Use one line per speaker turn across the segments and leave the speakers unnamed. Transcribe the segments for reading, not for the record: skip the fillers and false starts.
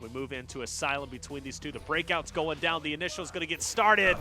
We move into Asylum between these two. The breakout's going down. The initial's going to get started.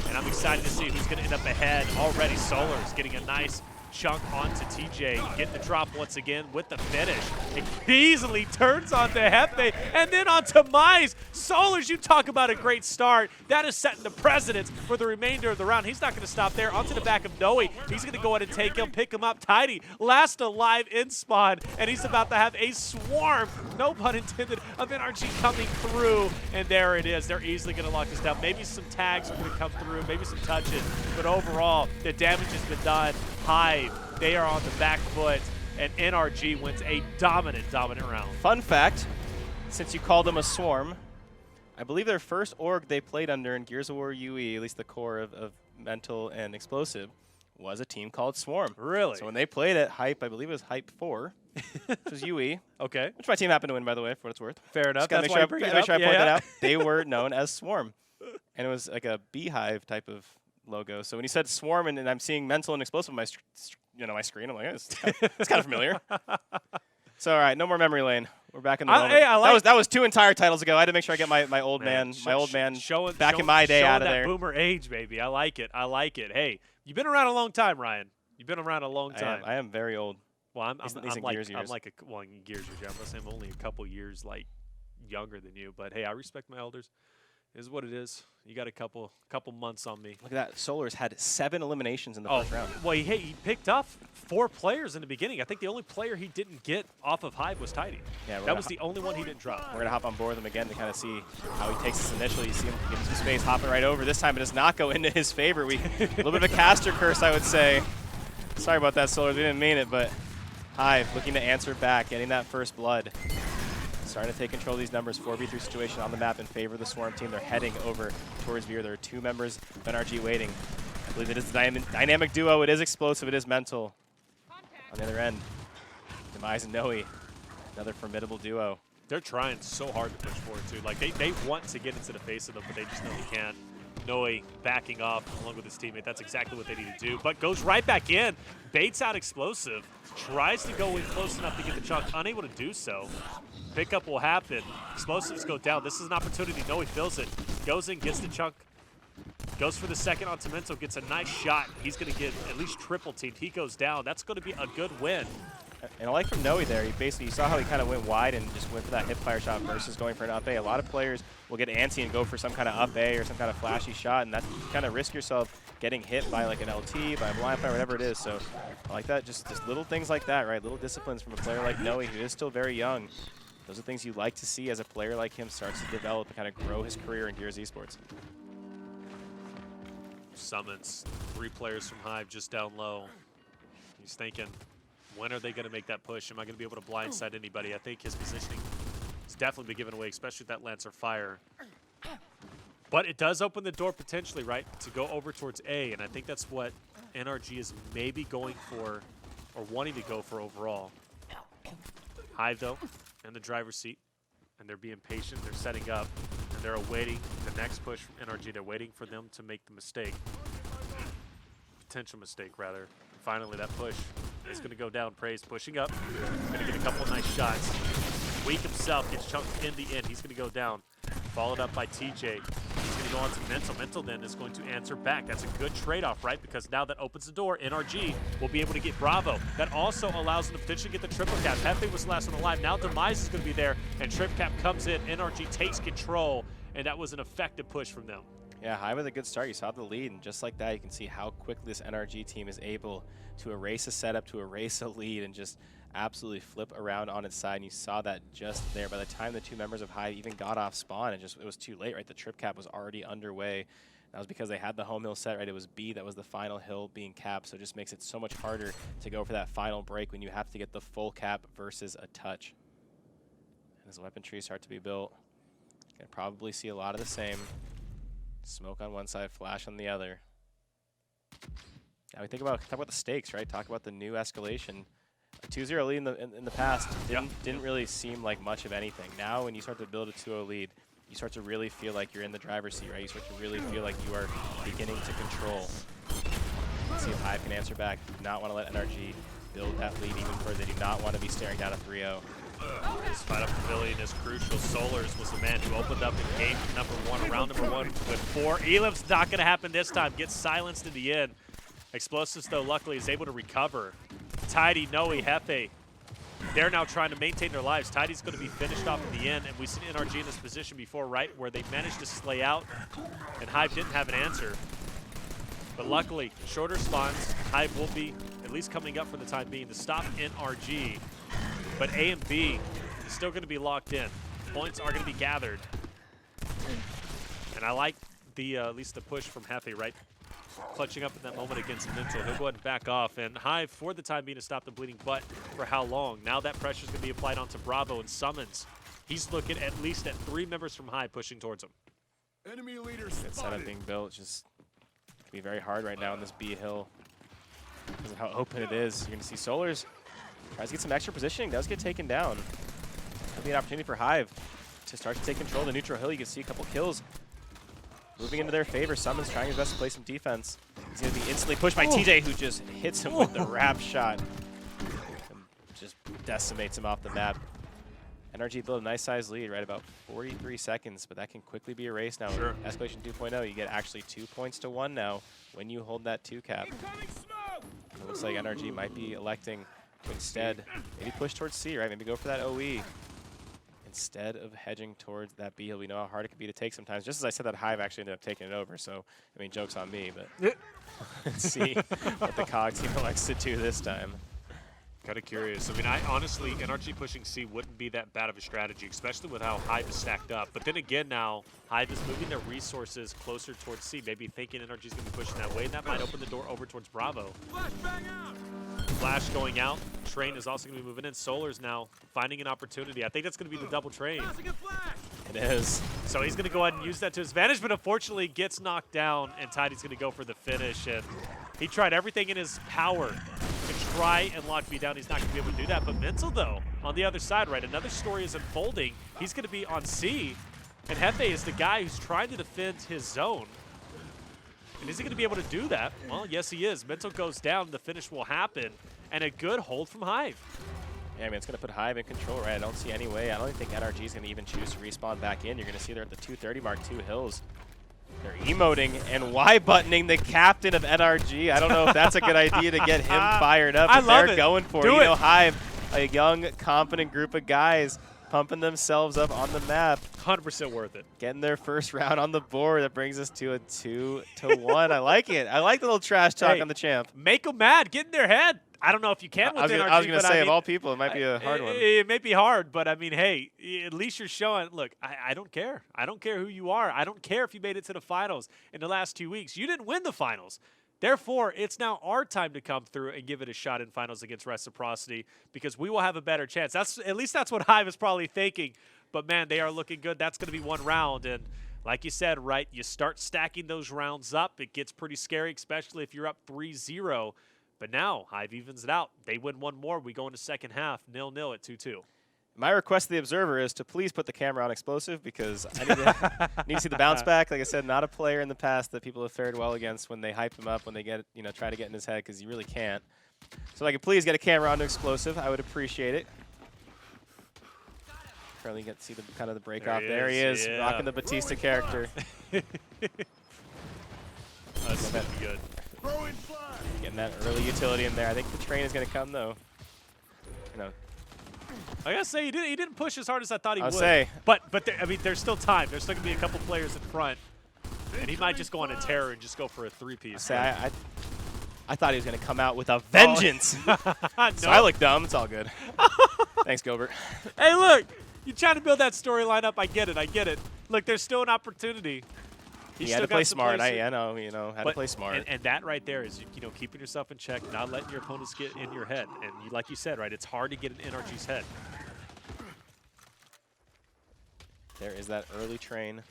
And I'm excited to see who's going to end up ahead. Already Solar's getting a nice chunk onto TJ. Getting the drop once again with the finish. It easily turns onto Hefe and then onto Mize. Solars, you talk about a great start. That is setting the precedence for the remainder of the round. He's not going to stop there. Onto the back of Noe. He's going to go ahead and take him, pick him up. Tidy, last alive in spawn, and he's about to have a swarm, no pun intended, of NRG coming through. And there it is. They're easily going to lock this down. Maybe some tags are going to come through, maybe some touches, but overall, the damage has been done. Hive, they are on the back foot, and NRG wins a dominant round.
Fun fact, since you called them a swarm, I believe their first org they played under in Gears of War UE, at least the core of Mental and Explosive, was a team called Swarm.
Really?
So when they played at Hype, I believe it was Hype 4, which was UE.
Okay.
Which my team happened to win, by the way, for what it's worth.
Fair enough.
Just
That's
gotta
why
make sure I point
yeah.
that out. They were known as Swarm. And it was like a beehive type of logo. So when you said Swarm and I'm seeing Mental and Explosive on my, my screen, I'm like, it's kind of familiar. So all right, no more memory lane. We're back in the moment.
Hey, I like
that was 2 entire titles ago. I had to make sure I get my old man back in my day out of there.
Showing that boomer age, baby. I like it. I like it. Hey, you've been around a long time, Ryan. You've been around a long time.
I am very old.
Well, I'm like
Gears years.
well, in Gears years. I'm saying I'm only a couple years like younger than you, but hey, I respect my elders. It is what it is. You got a couple months on me.
Look at that. Solar's had 7 eliminations in the first round.
Well, he picked up 4 players in the beginning. I think the only player he didn't get off of Hive was Tidy. Yeah, that was the only one he didn't drop.
We're going to hop on board with him again to kind of see how he takes this initially. You see him give some space, hopping right over. This time it does not go into his favor. A little bit of a caster curse, I would say. Sorry about that, Solar. We didn't mean it, but Hive looking to answer back, getting that first blood. Starting to take control of these numbers. 4v3 situation on the map in favor of the Swarm team. They're heading over towards Veer. There are 2 members of NRG waiting. I believe it is the dynamic duo. It is Explosive. It is Mental. On the other end, Demise and Noe. Another formidable duo.
They're trying so hard to push forward, too. Like, they want to get into the face of them, but they just know they can't. Noe backing off along with his teammate. That's exactly what they need to do, but goes right back in. Baits out Explosive. Tries to go in close enough to get the chunk. Unable to do so. Pickup will happen. Explosives go down. This is an opportunity. Noe feels it. Goes in, gets the chunk. Goes for the second on Tomento. Gets a nice shot. He's going to get at least triple teamed. He goes down. That's going to be a good win.
And I like from Noe there, you saw how he kind of went wide and just went for that hip fire shot versus going for an up A. A lot of players will get antsy and go for some kind of up A or some kind of flashy shot, and that's kind of risk yourself getting hit by like an LT, by a blind fire, whatever it is. So I like that, just little things like that, right? Little disciplines from a player like Noe, who is still very young. Those are things you like to see as a player like him starts to develop and kind of grow his career in Gears Esports.
Summons 3 players from Hive just down low. He's thinking, when are they going to make that push? Am I going to be able to blindside anybody? I think his positioning has definitely been given away, especially with that Lancer fire. But it does open the door potentially, right, to go over towards A, and I think that's what NRG is maybe going for or wanting to go for overall. Hive, though, in the driver's seat, and they're being patient. They're setting up, and they're awaiting the next push from NRG. They're waiting for them to make the mistake. Potential mistake, rather. And finally, that push is going to go down. Praise pushing up. Going to get a couple of nice shots. Weak himself gets chunked in the end. He's going to go down. Followed up by TJ. He's going to go on to Mental. Mental then is going to answer back. That's a good trade-off, right? Because now that opens the door, NRG will be able to get Bravo. That also allows them to potentially get the triple cap. Hefe was the last one alive. Now Demise is going to be there, and trip cap comes in. NRG takes control, and that was an effective push from them.
Yeah, Hive with a good start. You saw the lead, and just like that, you can see how quickly this NRG team is able to erase a setup, to erase a lead, and just absolutely flip around on its side. And you saw that just there. By the time the 2 members of Hive even got off spawn, it was too late, right? The trip cap was already underway. That was because they had the home hill set, right? It was B that was the final hill being capped, so it just makes it so much harder to go for that final break when you have to get the full cap versus a touch. And as weapon trees start to be built, you can probably see a lot of the same. Smoke on one side, flash on the other. Now we talk about the stakes, right? Talk about the new escalation. A 2-0 lead in the past didn't really seem like much of anything. Now when you start to build a 2-0 lead, you start to really feel like you're in the driver's seat, right? You start to really feel like you are beginning to control. Let's see if Hive can answer back. Do not want to let NRG build that lead even further. They do not want to be staring down a 3-0.
This fight up pavilion is crucial. Solars was the man who opened up in game number 1, round number 1 with 4. Elim's not going to happen this time. Gets silenced in the end. Explosives, though, luckily is able to recover. Tidy, Noe, Hefe, they're now trying to maintain their lives. Tidy's going to be finished off in the end, and we've seen NRG in this position before, right, where they managed to slay out, and Hive didn't have an answer. But luckily, shorter spawns, Hive will be at least coming up for the time being to stop NRG. But A and B is still going to be locked in. Points are going to be gathered. And I like the at least the push from Hefe, right? Clutching up in that moment against Mental. He'll go ahead and back off. And Hive, for the time being, to stop the bleeding, but for how long? Now that pressure is going to be applied onto Bravo and Summons. He's looking at least at 3 members from Hive pushing towards him.
Enemy leaders.
Good setup being built. Just can be very hard right now on this B hill because of how open it is. You're going to see Solars tries to get some extra positioning. Does get taken down. Could be an opportunity for Hive to start to take control of the neutral hill. You can see a couple kills moving into their favor. Summons trying his best to play some defense. He's going to be instantly pushed by TJ, who just hits him with the wrap shot and just decimates him off the map. NRG built a nice size lead, right about 43 seconds, but that can quickly be erased now.
Sure.
Escalation 2.0, you get actually 2 points to 1 now when you hold that 2 cap. It looks like NRG might be electing to instead maybe push towards C, right? Maybe go for that OE instead of hedging towards that B hill. We know how hard it can be to take sometimes. Just as I said that, Hive actually ended up taking it over, so I mean, joke's on me, but let's see what the COG team elects to do this time.
Kind of curious. I mean, I honestly, NRG pushing C wouldn't be that bad of a strategy, especially with how Hive is stacked up. But then again now, Hive is moving their resources closer towards C, maybe thinking NRG is going to be pushing that way, and that might open the door over towards Bravo. Flash going out. Train is also going to be moving in. Solar's now finding an opportunity. I think that's going to be the double train.
It is.
So he's going to go ahead and use that to his advantage, but unfortunately gets knocked down, and Tidy's going to go for the finish. And he tried everything in his power to try and lock B down. He's not going to be able to do that. But Mental, though, on the other side, right, another story is unfolding. He's going to be on C, and Hefe is the guy who's trying to defend his zone. And is he going to be able to do that? Well, yes, he is. Mental goes down. The finish will happen. And a good hold from Hive.
Yeah, I mean, it's going to put Hive in control, right? I don't see any way. I don't think NRG is going to even choose to respawn back in. You're going to see they're at the 230 mark, 2 hills. They're emoting and Y-buttoning the captain of NRG. I don't know if that's a good idea to get him fired up.
I love
they're
it.
going for it. You know, Hive, a young, confident group of guys pumping themselves up on the map.
100% worth it.
Getting their first round on the board. That brings us to a 2-1. I like it. I like the little trash talk on the champ.
Make them mad. Get in their head. I don't know if you can with NRG.
I was going to say,
I mean,
of all people, it might be a hard one.
It may be hard, but I mean, hey, at least you're showing, look, I don't care. I don't care who you are. I don't care if you made it to the finals in the last 2 weeks. You didn't win the finals. Therefore, it's now our time to come through and give it a shot in finals against Reciprocity because we will have a better chance. At least that's what Hive is probably thinking. But, man, they are looking good. That's going to be 1 round. And like you said, right, you start stacking those rounds up. It gets pretty scary, especially if you're up 3-0. But now, Hive evens it out. They win 1 more. We go into second half, 0-0 at 2-2.
My request to the observer is to please put the camera on explosive because I need to see the bounce back. Like I said, not a player in the past that people have fared well against when they hype him up, when they get, try to get in his head because you really can't. So if I could please get a camera on to explosive, I would appreciate it. Currently get to see the kind of the break off. There he is,
yeah.
rocking the Batista character.
That's going to be good.
Getting that early utility in there. I think the train is going to come though.
I gotta say, he didn't push as hard as I thought he would.
Say.
But I mean, there's still time. There's still gonna be a couple players in front, and he might just go on a terror and just go for a 3-piece.
I thought he was going to come out with a vengeance.
No.
So I look dumb. It's all good. Thanks, Gobert.
Hey, look, you're trying to build that storyline up. I get it. I get it. Look, there's still an opportunity.
He had to play smart. I know, had to play smart.
And that right there is, keeping yourself in check, not letting your opponents get in your head. And like you said, right, it's hard to get in NRG's head.
There is that early train. You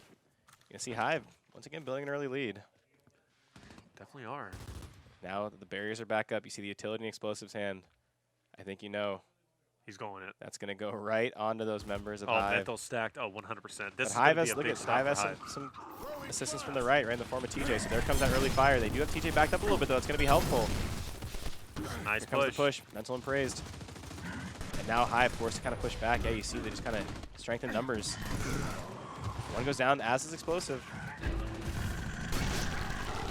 can see Hive, once again, building an early lead.
Definitely are.
Now that the barriers are back up, you see the utility in Explosive's hand. I think
he's going it.
That's going to go right onto those members of
Oh,
Hive.
mental stacked. Oh, 100%. This is
Hive
gonna
has,
be a big stop
Hive
for
has some assistance from the right in the form of TJ. So there comes that early fire. They do have TJ backed up a little bit, though. It's going to be helpful.
Nice
Here comes the push. Mental and praised. Now Hive forced to kind of push back. Yeah, you see they just kind of strengthen numbers. One goes down, as is Explosive.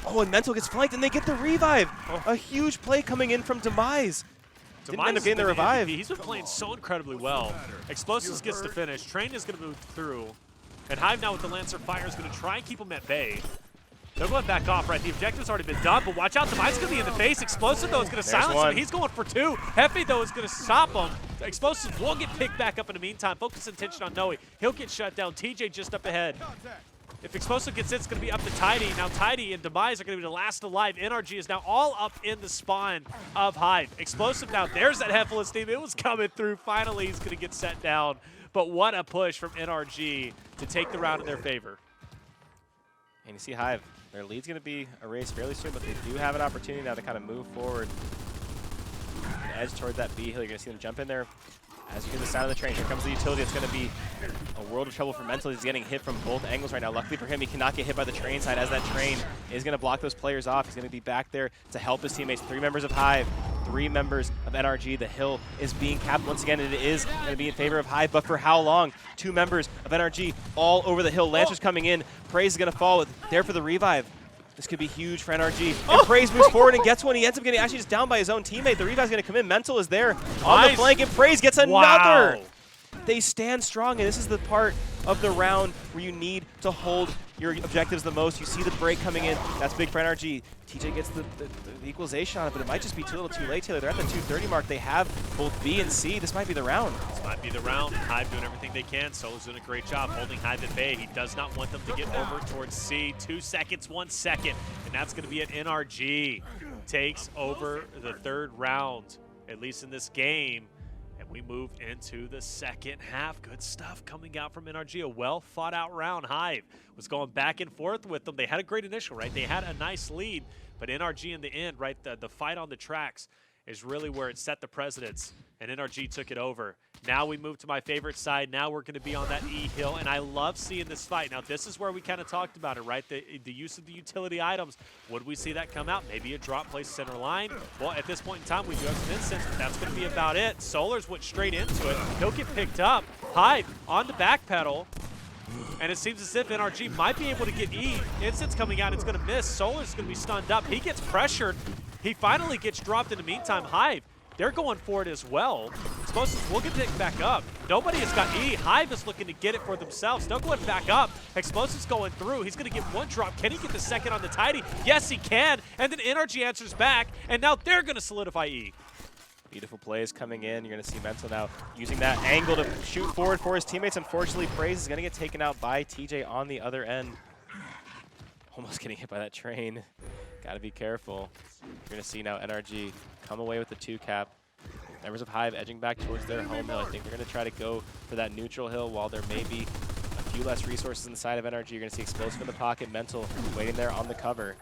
Oh, and Mental gets flanked, and they get the revive. Oh. A huge play coming in from Demise. Didn't end up getting the revive.
He's been playing so incredibly well. Explosives gets to finish. Train is going to move through. And Hive now with the Lancer Fire is going to try and keep him at bay. They're going back off, right? The objective's already been done, but watch out. Demise is going to be in the face. Explosive, though, is going to silence him. He's going for 2. Hefe, though, is going to stop him. Explosive will get picked back up in the meantime. Focus attention on Noe. He'll get shut down. TJ just up ahead. If Explosive gets in, it's going to be up to Tidy. Now Tidy and Demise are going to be the last alive. NRG is now all up in the spawn of Hive. Explosive now, there's that Heffeless team. It was coming through. Finally, he's going to get set down. But what a push from NRG to take the round in their favor.
And you see Hive, their lead's going to be erased fairly soon, but they do have an opportunity now to kind of move forward and edge towards that B hill. You're going to see them jump in there. As you hear the sound of the train, here comes the utility. It's going to be a world of trouble for Mental. He's getting hit from both angles right now. Luckily for him, he cannot get hit by the train side, as that train is going to block those players off. He's going to be back there to help his teammates. 3 members of Hive, 3 members of NRG. The hill is being capped once again, and it is going to be in favor of Hive, but for how long? 2 members of NRG all over the hill. Lancer's coming in. Praise is going to fall there for the revive. This could be huge for NRG. And Praise moves forward and gets one. He ends up getting actually just down by his own teammate. The revive's going to come in. Mental is there on the flank, and Praise gets another. Wow. They stand strong, and this is the part of the round where you need to hold your objectives the most. You see the break coming in. That's big for NRG. TJ gets the equalization on it, but it might just be a little too late, Taylor. They're at the 2:30 mark. They have both B and C. This might be the round.
This might be the round. Hive doing everything they can. Solo's doing a great job holding Hive at bay. He does not want them to get over towards C. 2 seconds, 1 second, and that's going to be it. NRG takes over the 3rd round, at least in this game. And we move into the second half. Good stuff coming out from NRG. A well-thought-out round. Hive was going back and forth with them. They had a great initial, right? They had a nice lead, but NRG in the end, right, the fight on the tracks is really where it set the precedence, and NRG took it over. Now we move to my favorite side. Now we're going to be on that E hill, and I love seeing this fight. Now, this is where we kind of talked about it, right? The use of the utility items. Would we see that come out? Maybe a drop place center line. Well, at this point in time, we do have some incense, but that's going to be about it. Solar's went straight into it. He'll get picked up. Hive on the back pedal, and it seems as if NRG might be able to get E. Incense coming out, it's going to miss. Solar's going to be stunned up. He gets pressured. He finally gets dropped in the meantime. Hive, they're going for it as well. Explosives will get picked back up. Nobody has got E. Hive is looking to get it for themselves. They're going back up. Explosives going through. He's going to get 1 drop. Can he get the second on the Tidy? Yes, he can. And then NRG answers back, and now they're going to solidify E.
Beautiful plays coming in. You're going to see Mental now using that angle to shoot forward for his teammates. Unfortunately, Praise is going to get taken out by TJ on the other end. Almost getting hit by that train. Got to be careful. You're going to see now NRG come away with the 2 cap. Members of Hive edging back towards their home hill. I think they're going to try to go for that neutral hill while there may be a few less resources inside of NRG. You're going to see Explosive in the pocket, Mental waiting there on the cover.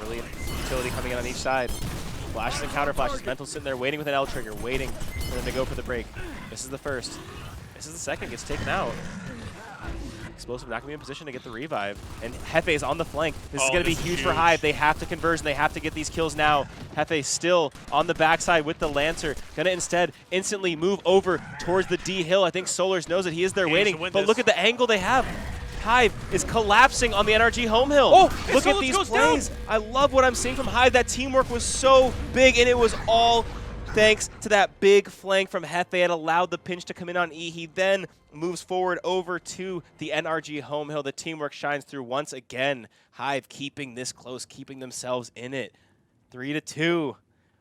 Brilliant utility coming in on each side. Flashes and counter flashes. Mental sitting there waiting with an L trigger, waiting for them to go for the break. This is the first. This is the second. Gets taken out. Explosive not going to be in position to get the revive. And Hefe is on the flank. This is going to be huge for Hive. They have to converge, and they have to get these kills now. Hefe still on the backside with the Lancer. Going to instead instantly move over towards the D hill. I think Solars knows it. He is there waiting. But look at the angle they have. Hive is collapsing on the NRG home hill. Oh, look at these plays. Down. I love what I'm seeing from Hive. That teamwork was so big, and it was all thanks to that big flank from Hefe. It allowed the pinch to come in on E. He then moves forward over to the NRG home hill. The teamwork shines through once again. Hive keeping this close, keeping themselves in it. 3-2.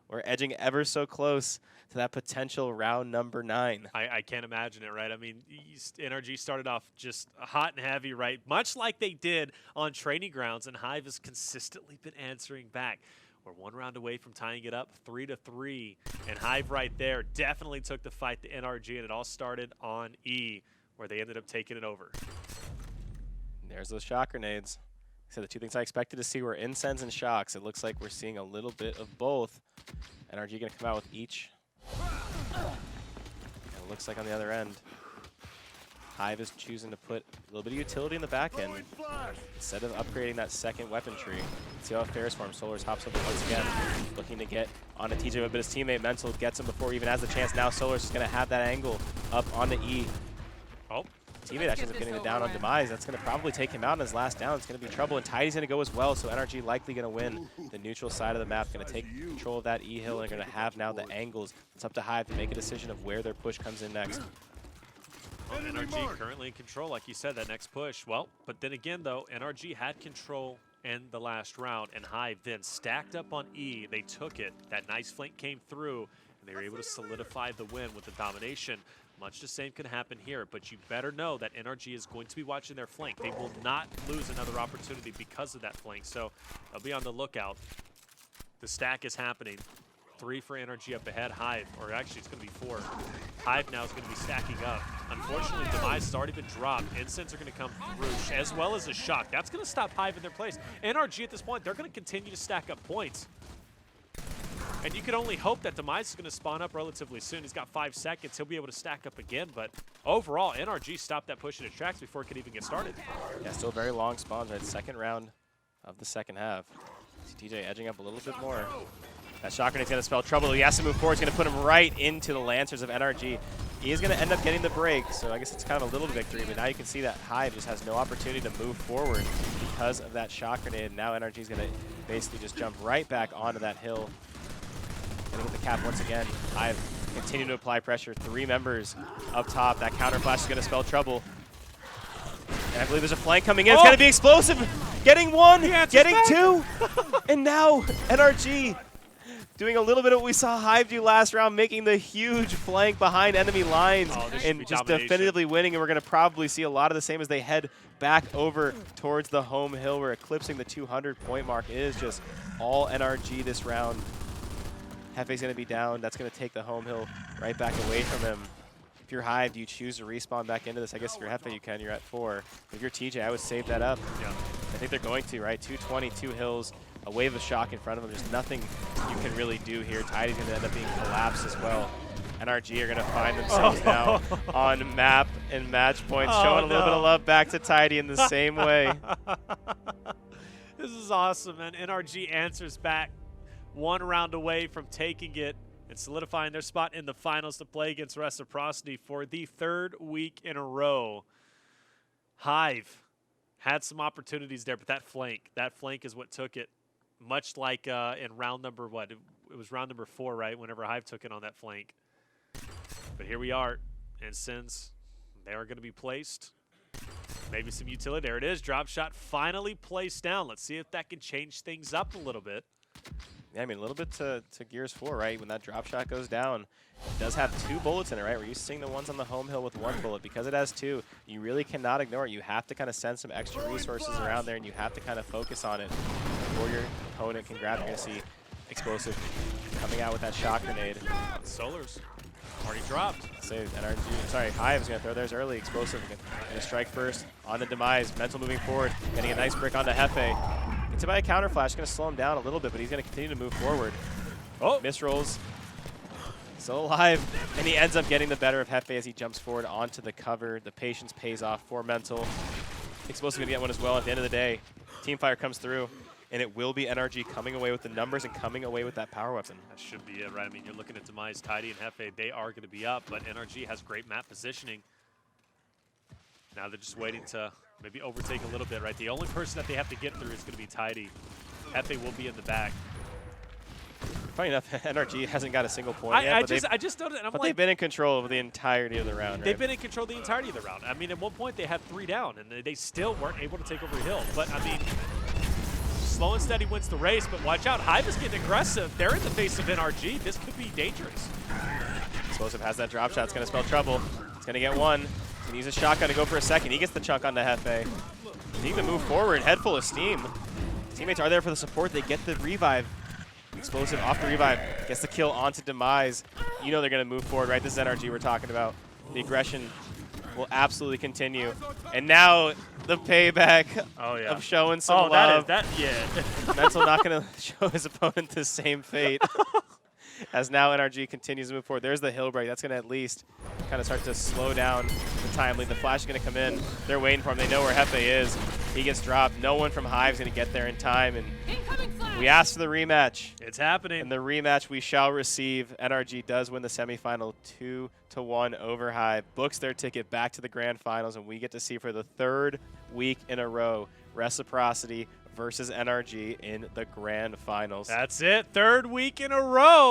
We're edging ever so close to that potential round number 9.
I can't imagine it, right? I mean, NRG started off just hot and heavy, right? Much like they did on training grounds, and Hive has consistently been answering back. We're 1 round away from tying it up 3-3, and Hive right there definitely took the fight to NRG, and it all started on E, where they ended up taking it over.
There's those shock grenades. So the 2 things I expected to see were incense and shocks. It looks like we're seeing a little bit of both. NRG going to come out with each. And it looks like on the other end, Hive is choosing to put a little bit of utility in the back end instead of upgrading that second weapon tree. Let's see how it fares for him. Solars hops over once again, looking to get onto TJ, but his teammate Mental gets him before he even has the chance. Now Solars is going to have that angle up onto E.
Oh.
Teammate actually ends up getting the down on Demise. That's going to probably take him out in his last down. It's going to be trouble, and Tidy's going to go as well, so NRG likely going to win the neutral side of the map. Going to take control of that E hill, and going to have now the angles. It's up to Hive to make a decision of where their push comes in next.
Well, NRG currently in control, like you said, that next push. Well, but then again, though, NRG had control in the last round, and Hive then stacked up on E. They took it. That nice flank came through, and they were able to solidify the win with the domination. Much the same can happen here, but you better know that NRG is going to be watching their flank. They will not lose another opportunity because of that flank, so they'll be on the lookout. The stack is happening. 3 for NRG up ahead. Hive, or actually it's going to be 4. Hive now is going to be stacking up. Unfortunately, Demise has already been dropped. Incense are going to come through, as well as a shock. That's going to stop Hive in their place. NRG at this point, they're going to continue to stack up points. And you can only hope that Demise is going to spawn up relatively soon. He's got 5 seconds. He'll be able to stack up again. But overall, NRG stopped that push in its tracks before it could even get started.
Yeah, still very long spawns, right? Second round of the second half. See TJ edging up a little bit more. That shot grenade's going to spell trouble. He has to move forward. It's going to put him right into the Lancers of NRG. He is going to end up getting the break, so I guess it's kind of a little victory. But now you can see that Hive just has no opportunity to move forward because of that shot grenade. Now NRG is going to basically just jump right back onto that hill. Gonna get the cap once again. Hive continue to apply pressure. 3 members up top. That counter flash is going to spell trouble. And I believe there's a flank coming in. It's going to be explosive. Getting 1, getting 2. And now NRG doing a little bit of what we saw Hive do last round, making the huge flank behind enemy lines and just definitively winning. And we're going to probably see a lot of the same as they head back over towards the home hill. We're eclipsing the 200-point mark. It is just all NRG this round. Hefe's going to be down. That's going to take the home hill right back away from him. If you're Hive, do you choose to respawn back into this? I guess if you're Hefe, you can. You're at 4. If you're TJ, I would save that up. Yeah. I think they're going to, right? 220, 2 hills, a wave of shock in front of them. There's nothing you can really do here. Tidy's going to end up being collapsed as well. NRG are going to find themselves now on map and match points, showing a little bit of love back to Tidy in the same way.
This is awesome, man. NRG answers back. 1 round away from taking it and solidifying their spot in the finals to play against Reciprocity for the 3rd week in a row. Hive had some opportunities there, but that flank is what took it. Much like in round number, it was round number 4, right? Whenever Hive took it on that flank. But here we are, and since they are going to be placed, maybe some utility. There it is, drop shot finally placed down. Let's see if that can change things up a little bit.
Yeah, I mean, a little bit to Gears 4, right? When that drop shot goes down, it does have 2 bullets in it, right? We're used to seeing the ones on the home hill with 1 bullet. Because it has 2, you really cannot ignore it. You have to kind of send some extra resources around there, and you have to kind of focus on it before your opponent can grab it. You're going to see Explosive coming out with that shot grenade.
Solars already dropped.
Save NRG. Sorry, Hive is going to throw theirs early. Explosive going to strike first on the Demise. Mental moving forward, getting a nice brick onto Hefe. It's about a counter flash, going to slow him down a little bit, but he's going to continue to move forward. Oh, misrolls. Still alive, and he ends up getting the better of Hefe as he jumps forward onto the cover. The patience pays off for Mental. Explosive going to get one as well at the end of the day. Teamfire comes through, and it will be NRG coming away with the numbers and coming away with that power weapon.
That should be it, right? I mean, you're looking at Demise, Tidy, and Hefe. They are going to be up, but NRG has great map positioning. Now they're just waiting to maybe overtake a little bit, right? The only person that they have to get through is going to be Tidy. Hefe will be in the back.
Funny enough, NRG hasn't got a single point yet.
I just noted, and I'm like,
they've been in control of the entirety of the round, right?
They've been in control the entirety of the round. I mean, at one point they had 3 down, and they still weren't able to take over a hill. But, I mean, slow and steady wins the race, but watch out. Hive is getting aggressive. They're in the face of NRG. This could be dangerous.
Explosive has that drop shot. It's going to spell trouble. It's going to get 1. He's going to use a shotgun to go for a second. He gets the chunk onto Hefe. They need to move forward, head full of steam. Teammates are there for the support. They get the revive. Explosive off the revive. Gets the kill onto Demise. You know they're going to move forward, right? This is NRG we're talking about. The aggression will absolutely continue. And now the payback of showing some love.
Yeah.
Mental not going to show his opponent the same fate. as now NRG continues to move forward. There's the hill break. That's going to at least kind of start to slow down the time lead. The flash is going to come in. They're waiting for him. They know where Hefe is. He gets dropped. No one from Hive is going to get there in time. And we asked for the rematch.
It's happening.
In the rematch, we shall receive. NRG does win the semifinal 2-1 over Hive. Books their ticket back to the grand finals, and we get to see for the third week in a row Reciprocity versus NRG in the grand finals.
That's it. Third week in a row.